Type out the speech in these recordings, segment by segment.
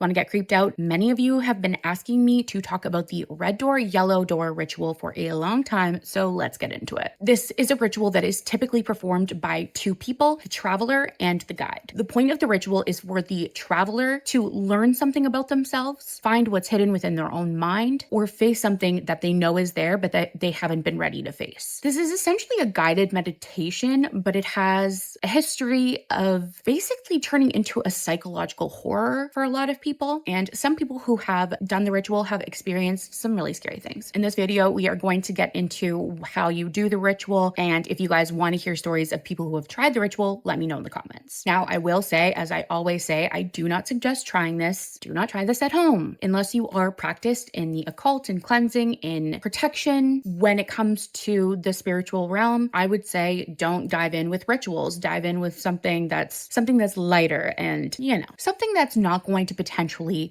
Want to get creeped out? Many of you have been asking me to talk about the red door, yellow door ritual for a long time, so let's get into it. This is a ritual that is typically performed by two people, the traveler and the guide. The point of the ritual is for the traveler to learn something about themselves, find what's hidden within their own mind, or face something that they know is there but that they haven't been ready to face. This is essentially a guided meditation, but it has a history of basically turning into a psychological horror for a lot of people. And some people who have done the ritual have experienced some really scary things. In this video, we are going to get into how you do the ritual. And if you guys want to hear stories of people who have tried the ritual, let me know in the comments. Now, I will say, as I always say, I do not suggest trying this. Do not try this at home unless you are practiced in the occult and cleansing, in protection. When it comes to the spiritual realm, I would say don't dive in with rituals. Dive in with something that's lighter and, something that's not going to potentially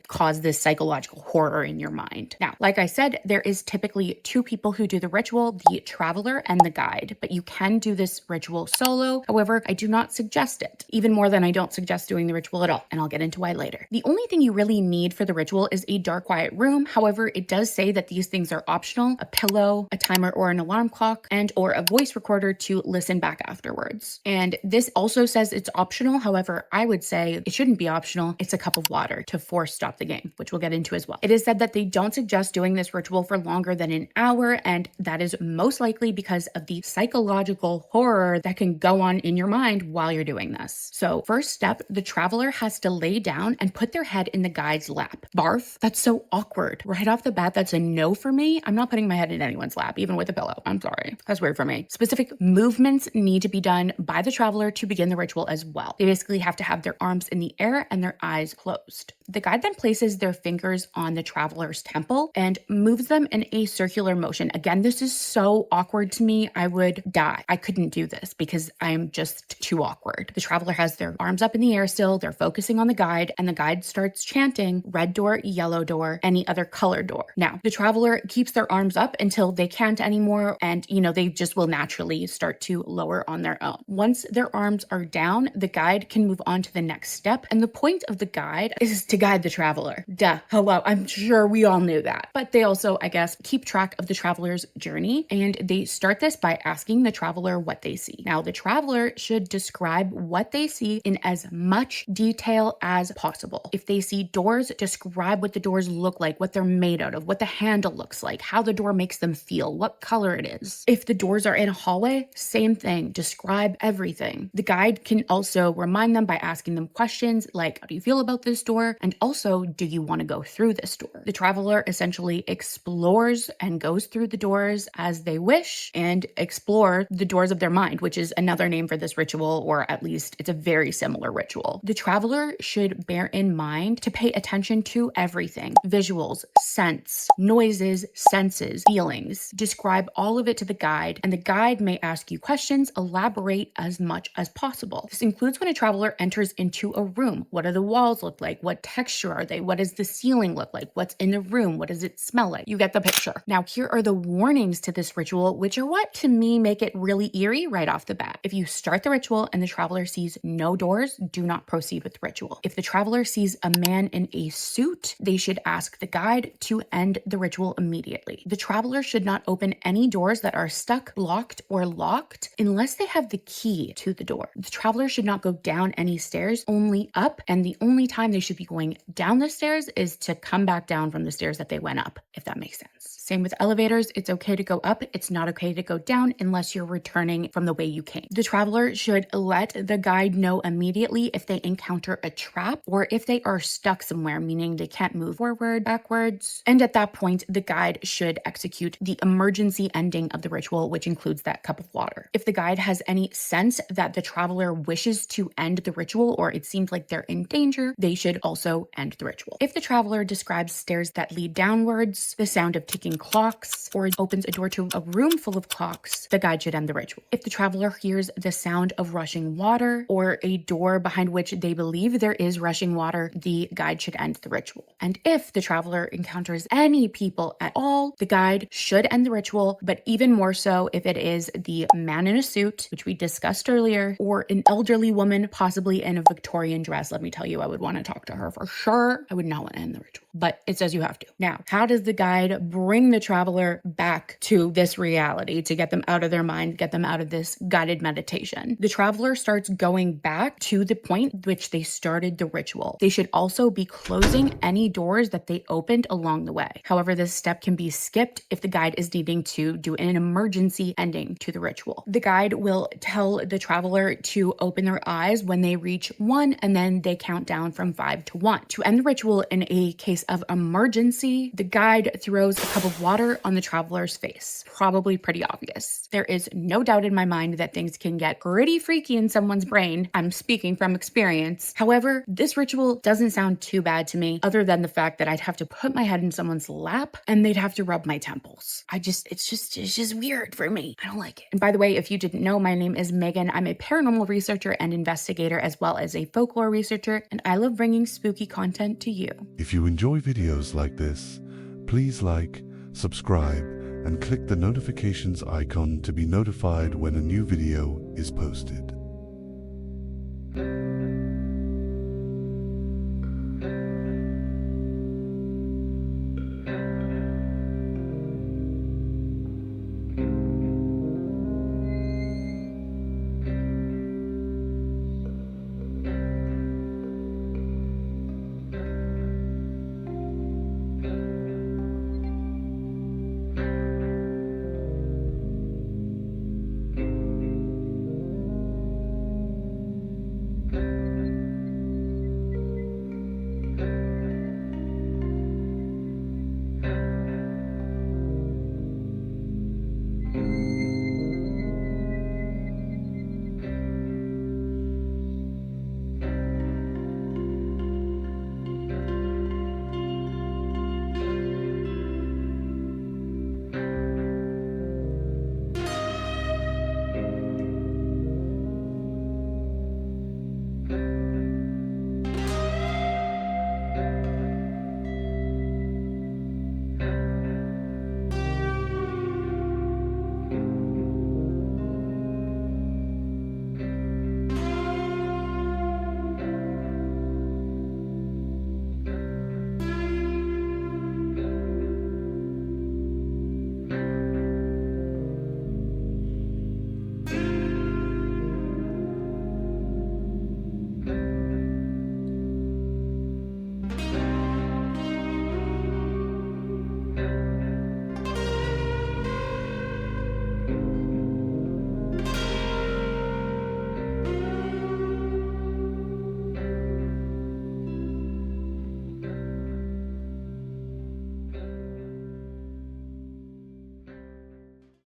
cause this psychological horror in your mind. Now, like I said, there is typically two people who do the ritual, the traveler and the guide, but you can do this ritual solo. However, I do not suggest it, even more than I don't suggest doing the ritual at all, and I'll get into why later. The only thing you really need for the ritual is a dark, quiet room. However, it does say that these things are optional: a pillow, a timer or an alarm clock, and or a voice recorder to listen back afterwards. And this also says it's optional. However, I would say it shouldn't be optional. It's a cup of water to force stop the game, which we'll get into as well. It is said that they don't suggest doing this ritual for longer than an hour, and that is most likely because of the psychological horror that can go on in your mind while you're doing this. So first step, the traveler has to lay down and put their head in the guide's lap. Barf? That's so awkward. Right off the bat, that's a no for me. I'm not putting my head in anyone's lap, even with a pillow. I'm sorry. That's weird for me. Specific movements need to be done by the traveler to begin the ritual as well. They basically have to have their arms in the air and their eyes closed. The guide then places their fingers on the traveler's temple and moves them in a circular motion. Again, this is so awkward to me. I would die. I couldn't do this because I'm just too awkward. The traveler has their arms up in the air still. They're focusing on the guide, and the guide starts chanting red door, yellow door, any other color door. Now, the traveler keeps their arms up until they can't anymore, and they just will naturally start to lower on their own. Once their arms are down, the guide can move on to the next step, and the point of the guide is to guide the traveler. Duh. Hello. I'm sure we all knew that. But they also, I guess, keep track of the traveler's journey, and they start this by asking the traveler what they see. Now, the traveler should describe what they see in as much detail as possible. If they see doors, describe what the doors look like, what they're made out of, what the handle looks like, how the door makes them feel, what color it is. If the doors are in a hallway, same thing. Describe everything. The guide can also remind them by asking them questions like, how do you feel about this door? And also, do you want to go through this door? The traveler essentially explores and goes through the doors as they wish and explore the doors of their mind, which is another name for this ritual, or at least it's a very similar ritual. The traveler should bear in mind to pay attention to everything: visuals, scents, noises, senses, feelings. Describe all of it to the guide, and the guide may ask you questions. Elaborate as much as possible. This includes when a traveler enters into a room. What do the walls look like? What texture are they? What does the ceiling look like? What's in the room? What does it smell like? You get the picture. Now, here are the warnings to this ritual, which are what, to me, make it really eerie right off the bat. If you start the ritual and the traveler sees no doors, do not proceed with the ritual. If the traveler sees a man in a suit, they should ask the guide to end the ritual immediately. The traveler should not open any doors that are stuck, blocked, or locked unless they have the key to the door. The traveler should not go down any stairs, only up, and the only time they should be going down the stairs is to come back down from the stairs that they went up, if that makes sense. Same with elevators. It's okay to go up. It's not okay to go down unless you're returning from the way you came. The traveler should let the guide know immediately if they encounter a trap or if they are stuck somewhere, meaning they can't move forward, backwards. And at that point, the guide should execute the emergency ending of the ritual, which includes that cup of water. If the guide has any sense that the traveler wishes to end the ritual, or it seems like they're in danger, they should also end the ritual. If the traveler describes stairs that lead downwards, the sound of ticking clocks or opens a door to a room full of clocks, the guide should end the ritual. If the traveler hears the sound of rushing water or a door behind which they believe there is rushing water, the guide should end the ritual. And if the traveler encounters any people at all, the guide should end the ritual, but even more so if it is the man in a suit, which we discussed earlier, or an elderly woman, possibly in a Victorian dress. Let me tell you, I would want to talk to her for sure. I would not want to end the ritual, but it says you have to. Now, how does the guide bring the traveler back to this reality to get them out of their mind, get them out of this guided meditation? The traveler starts going back to the point at which they started the ritual. They should also be closing any doors that they opened along the way. However, this step can be skipped if the guide is needing to do an emergency ending to the ritual. The guide will tell the traveler to open their eyes when they reach 1, and then they count down from 5 to 1. To end the ritual in a case of emergency, the guide throws a cup of water on the traveler's face. Probably pretty obvious. There is no doubt in my mind that things can get pretty freaky in someone's brain. I'm speaking from experience. However, this ritual doesn't sound too bad to me, other than the fact that I'd have to put my head in someone's lap and they'd have to rub my temples. It's just weird for me. I don't like it. And by the way, if you didn't know, my name is Megan. I'm a paranormal researcher and investigator, as well as a folklore researcher, and I love bringing spooky content to you. If you enjoy videos like this, please like, subscribe, and click the notifications icon to be notified when a new video is posted.